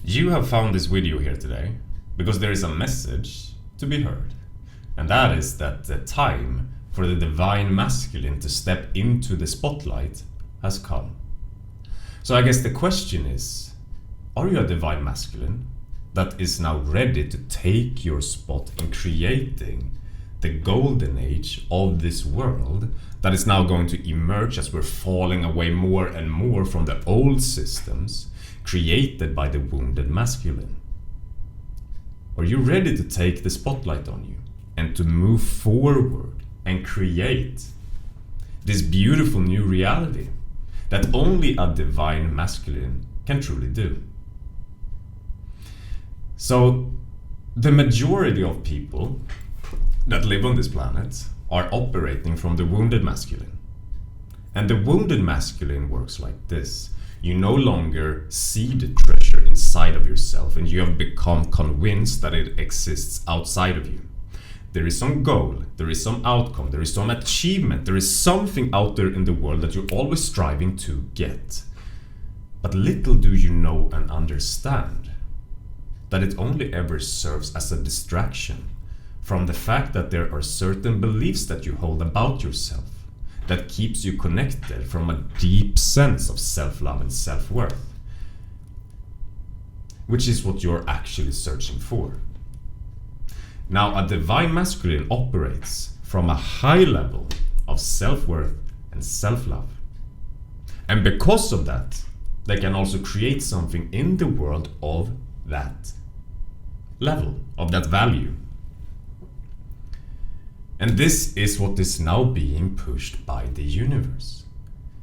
You have found this video here today because there is a message to be heard, and that is that the time for the divine masculine to step into the spotlight has come. So I guess the question is, are you a divine masculine that is now ready to take your spot in creating the golden age of this world that is now going to emerge as we're falling away more and more from the old systems created by the wounded masculine? Are you ready to take the spotlight on you and to move forward and create this beautiful new reality that only a divine masculine can truly do? So the majority of people that live on this planet are operating from the wounded masculine. And the wounded masculine works like this. You no longer see the treasure inside of yourself, and you have become convinced that it exists outside of you. There is some goal, there is some outcome, there is some achievement, there is something out there in the world that you're always striving to get. But little do you know and understand that it only ever serves as a distraction from the fact that there are certain beliefs that you hold about yourself that keeps you connected from a deep sense of self-love and self-worth, which is what you're actually searching for. Now, a divine masculine operates from a high level of self-worth and self-love. And because of that, they can also create something in the world of that level, of that value. And this is what is now being pushed by the universe.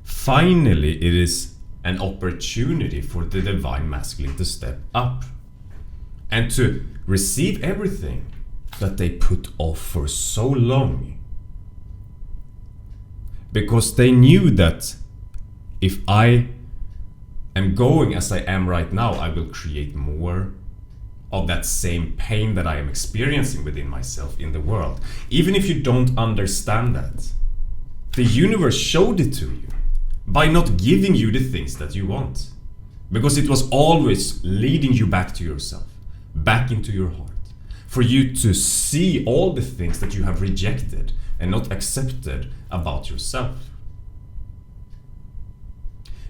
Finally, it is an opportunity for the divine masculine to step up and to receive everything that they put off for so long. Because they knew that if I am going as I am right now, I will create more of that same pain that I am experiencing within myself in the world. Even if you don't understand that, the universe showed it to you by not giving you the things that you want. Because it was always leading you back to yourself, back into your heart, for you to see all the things that you have rejected and not accepted about yourself.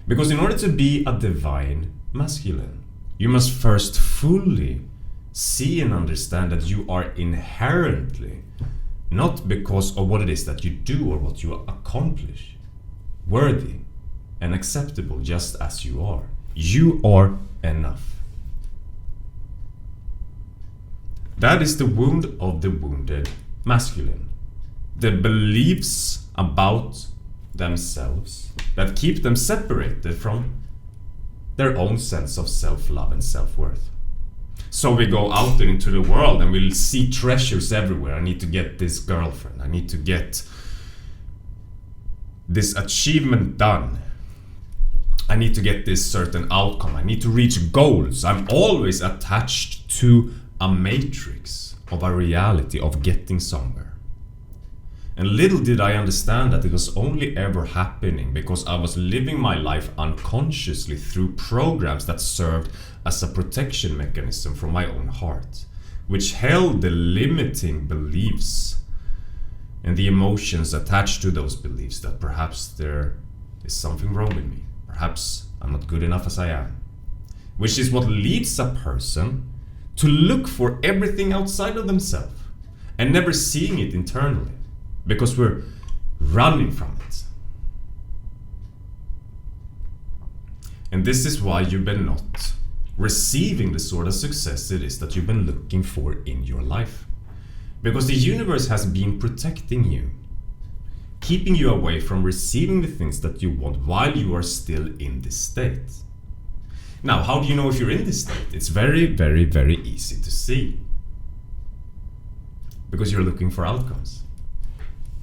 Because in order to be a divine masculine, you must first fully see and understand that you are inherently, not because of what it is that you do or what you accomplish, worthy and acceptable just as you are. You are enough. That is the wound of the wounded masculine. The beliefs about themselves that keep them separated from their own sense of self-love and self-worth. So we go out there into the world and we'll see treasures everywhere. I need to get this girlfriend. I need to get this achievement done. I need to get this certain outcome. I need to reach goals. I'm always attached to a matrix of a reality of getting somewhere. And little did I understand that it was only ever happening because I was living my life unconsciously through programs that served as a protection mechanism from my own heart, which held the limiting beliefs and the emotions attached to those beliefs that perhaps there is something wrong with me. Perhaps I'm not good enough as I am. Which is what leads a person to look for everything outside of themselves and never seeing it internally. Because we're running from it. And this is why you've been not receiving the sort of success it is that you've been looking for in your life. Because the universe has been protecting you, keeping you away from receiving the things that you want while you are still in this state. Now, how do you know if you're in this state? It's very, very, very easy to see. Because you're looking for outcomes.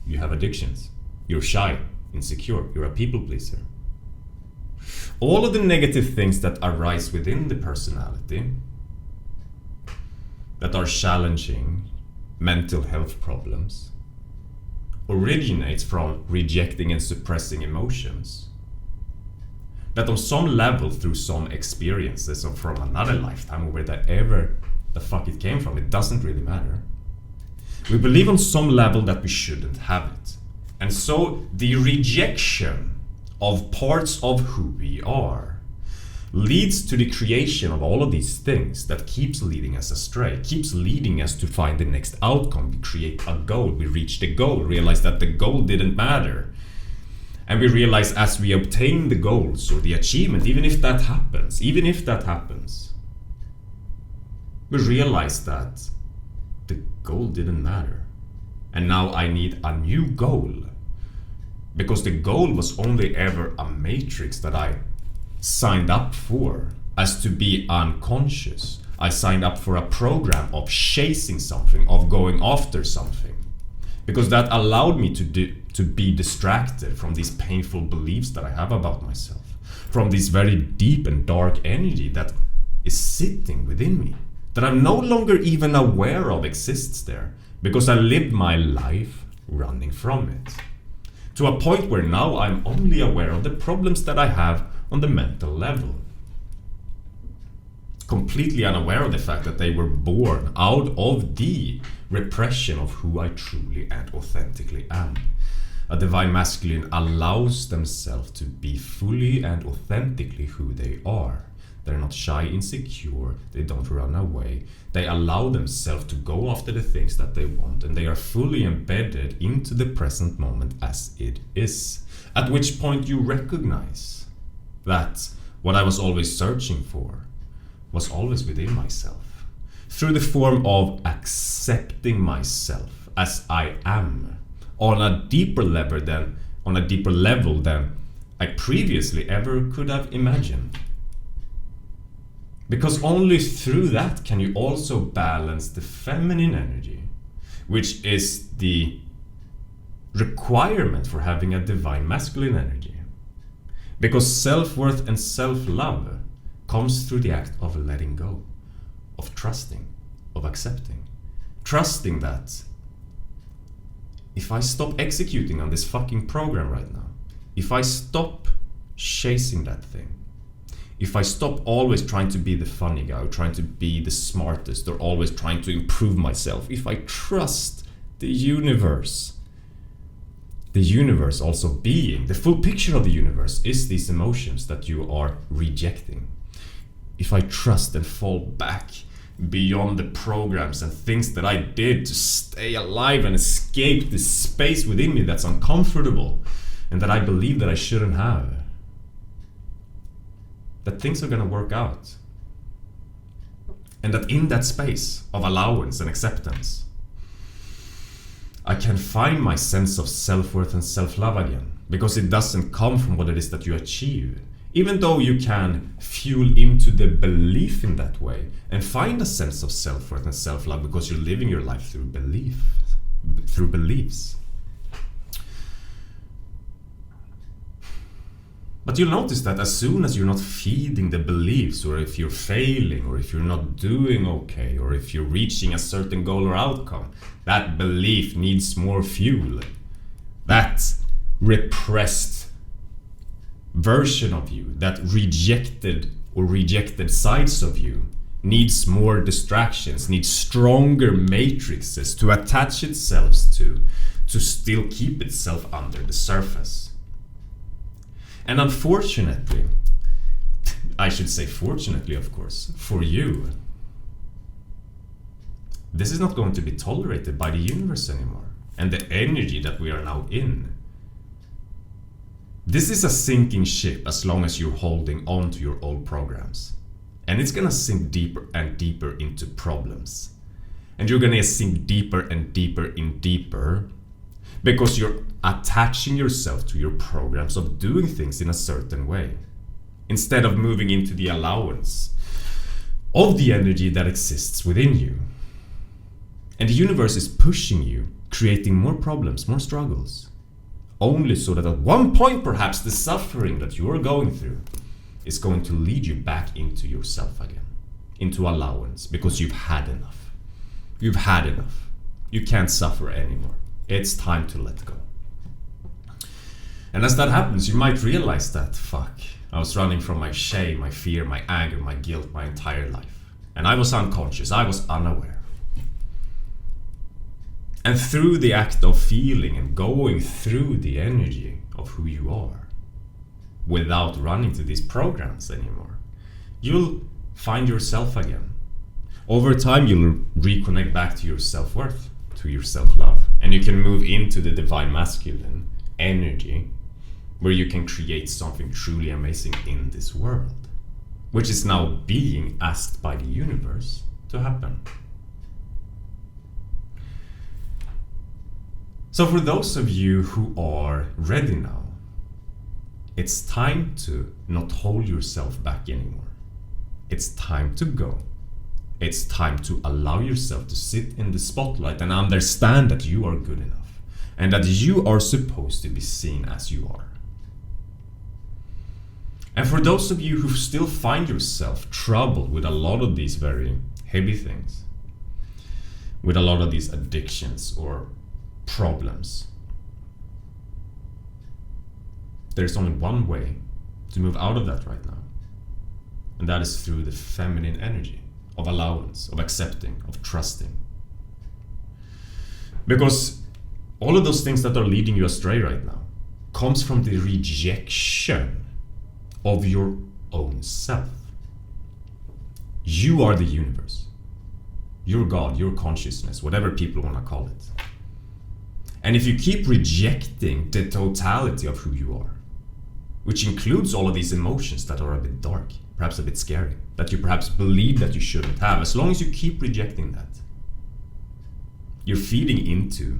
You have addictions. You're shy, insecure. You're a people pleaser. All of the negative things that arise within the personality that are challenging mental health problems originates from rejecting and suppressing emotions. That on some level, through some experiences or from another lifetime, or wherever the fuck it came from, it doesn't really matter. We believe on some level that we shouldn't have it. And so the rejection of parts of who we are leads to the creation of all of these things that keeps leading us astray, keeps leading us to find the next outcome. We create a goal, we reach the goal, realize that the goal didn't matter. And we realize as we obtain the goals or the achievement, even if that happens, we realize that the goal didn't matter. And now I need a new goal. Because the goal was only ever a matrix that I signed up for as to be unconscious. I signed up for a program of chasing something, of going after something. Because that allowed me to be distracted from these painful beliefs that I have about myself. From this very deep and dark energy that is sitting within me. That I'm no longer even aware of exists there. Because I lived my life running from it. To a point where now I'm only aware of the problems that I have on the mental level. Completely unaware of the fact that they were born out of the repression of who I truly and authentically am. A divine masculine allows themselves to be fully and authentically who they are. They're not shy, insecure, they don't run away. They allow themselves to go after the things that they want, and they are fully embedded into the present moment as it is. At which point you recognize that what I was always searching for was always within myself. Through the form of accepting myself as I am on a deeper level than I previously ever could have imagined. Because only through that can you also balance the feminine energy, which is the requirement for having a divine masculine energy. Because self-worth and self-love comes through the act of letting go, of trusting, of accepting. Trusting that if I stop executing on this fucking program right now, if I stop chasing that thing, if I stop always trying to be the funny guy, or trying to be the smartest, or always trying to improve myself, if I trust the universe also being, the full picture of the universe is these emotions that you are rejecting. If I trust and fall back beyond the programs and things that I did to stay alive and escape this space within me that's uncomfortable and that I believe that I shouldn't have, that things are going to work out. And that in that space of allowance and acceptance, I can find my sense of self-worth and self-love again. Because it doesn't come from what it is that you achieve. Even though you can fuel into the belief in that way and find a sense of self-worth and self-love because you're living your life through beliefs. But you'll notice that as soon as you're not feeding the beliefs, or if you're failing, or if you're not doing okay, or if you're reaching a certain goal or outcome, that belief needs more fuel. That repressed version of you, that rejected sides of you, needs more distractions, needs stronger matrices to attach itself to still keep itself under the surface. And unfortunately, I should say fortunately, of course, for you, this is not going to be tolerated by the universe anymore, and the energy that we are now in. This is a sinking ship as long as you're holding on to your old programs. And it's gonna sink deeper and deeper into problems. And you're gonna sink deeper and deeper because you're attaching yourself to your programs of doing things in a certain way, instead of moving into the allowance of the energy that exists within you. And the universe is pushing you, creating more problems, more struggles, only so that at one point perhaps the suffering that you are going through is going to lead you back into yourself again, into allowance, because you've had enough. You've had enough. You can't suffer anymore. It's time to let go. And as that happens, you might realize that, fuck, I was running from my shame, my fear, my anger, my guilt, my entire life. And I was unconscious, I was unaware. And through the act of feeling and going through the energy of who you are, without running to these programs anymore, you'll find yourself again. Over time, you'll reconnect back to your self-worth, to your self-love, and you can move into the divine masculine energy where you can create something truly amazing in this world, which is now being asked by the universe to happen. So for those of you who are ready now, it's time to not hold yourself back anymore. It's time to go. It's time to allow yourself to sit in the spotlight and understand that you are good enough and that you are supposed to be seen as you are. And for those of you who still find yourself troubled with a lot of these very heavy things, with a lot of these addictions or problems, there's only one way to move out of that right now, and that is through the feminine energy of allowance, of accepting, of trusting. Because all of those things that are leading you astray right now comes from the rejection of your own self. You are the universe. You're God, your consciousness, whatever people want to call it. And if you keep rejecting the totality of who you are, which includes all of these emotions that are a bit dark, perhaps a bit scary, that you perhaps believe that you shouldn't have, as long as you keep rejecting that, you're feeding into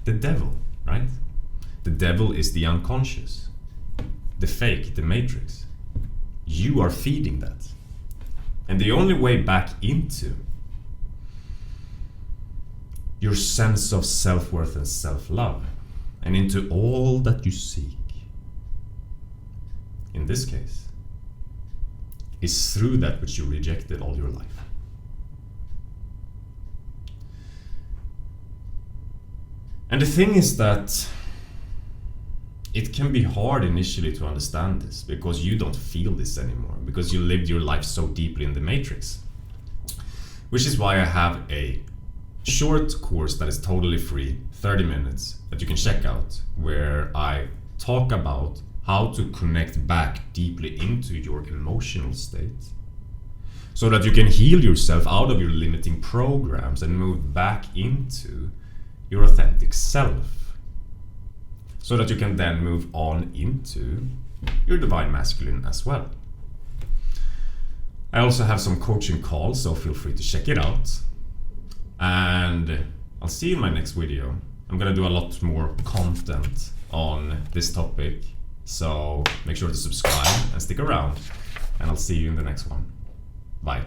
the devil, right? The devil is the unconscious, the fake, the matrix. You are feeding that. And the only way back into your sense of self-worth and self-love, and into all that you seek, in this case, is through that which you rejected all your life. And the thing is that it can be hard initially to understand this because you don't feel this anymore, because you lived your life so deeply in the matrix. Which is why I have a short course that is totally free, 30 minutes, that you can check out, where I talk about how to connect back deeply into your emotional state so that you can heal yourself out of your limiting programs and move back into your authentic self, so that you can then move on into your divine masculine as well. I also have some coaching calls, so feel free to check it out. And I'll see you in my next video. I'm gonna do a lot more content on this topic, so make sure to subscribe and stick around, and I'll see you in the next one. Bye.